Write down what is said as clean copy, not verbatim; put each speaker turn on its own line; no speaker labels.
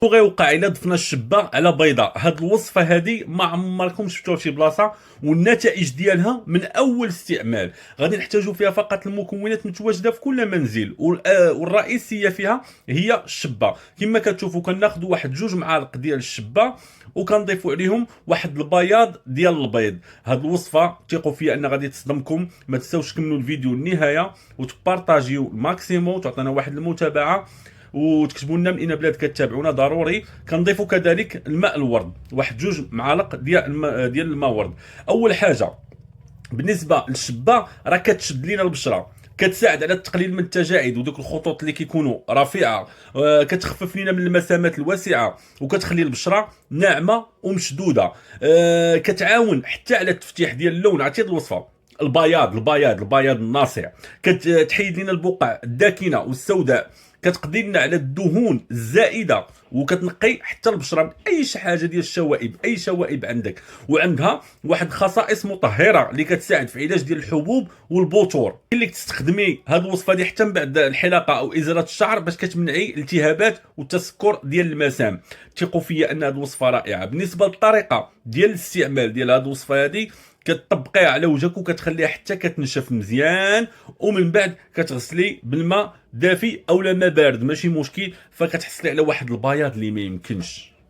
غيوقع الا ضفنا الشبه على بيضاء. هاد الوصفه هذه ما عمركم شفتوها في شي بلاصه، والنتائج ديالها من اول استعمال. غادي نحتاجوا فيها فقط المكونات متواجده في كل منزل، والرئيسيه فيها هي الشبه. كما كتشوفوا كناخذوا واحد 2 معالق ديال الشبه وكنضيفوا عليهم واحد البياض ديال البيض. هاد الوصفه ثقوا فيا ان غادي تصدمكم. ما تنساوش تكملوا الفيديو للنهايه وتبارطاجيو الماكسيموم وتعطينا واحد المتابعه وتكتبوا لنا من اين بلاد كتابعونا ضروري. كنضيفوا كذلك الماء الورد، واحد 2 معالق ديال الماء ورد. اول حاجه بالنسبه للشبه راه كتشد لينا البشره، كتساعد على التقليل من التجاعيد ودوك الخطوط اللي كيكونوا رفيعه، كتخفف لينا من المسامات الواسعه وكتخلي البشره ناعمه ومشدوده. كتعاون حتى على التفتيح ديال اللون. عرفتي الوصفه البياض الناصع، كتحيد لنا البقع الداكنه والسوداء، كتقضي لنا على الدهون الزائده، وكتنقي حتى البشره من اي شي حاجه ديال الشوائب، اي شوائب عندك. وعندها واحد خصائص مطهره اللي كتساعد في علاج ديال الحبوب والبثور. اللي تستخدمي هذه الوصفه دي حتى من بعد الحلاقه او ازاله الشعر باش كتمنعي الالتهابات والتسكر ديال المسام. ثقوا فيا ان هذه الوصفه رائعه. بالنسبه للطريقه ديال الاستعمال ديال هذه الوصفه هذه، كتطبقيها على وجهك وكتخليها حتى كتنشف مزيان، ومن بعد كتغسلي بالماء دافي او لا ماء بارد ماشي مشكل، فكتحصلي على واحد البياض اللي ما يمكنش.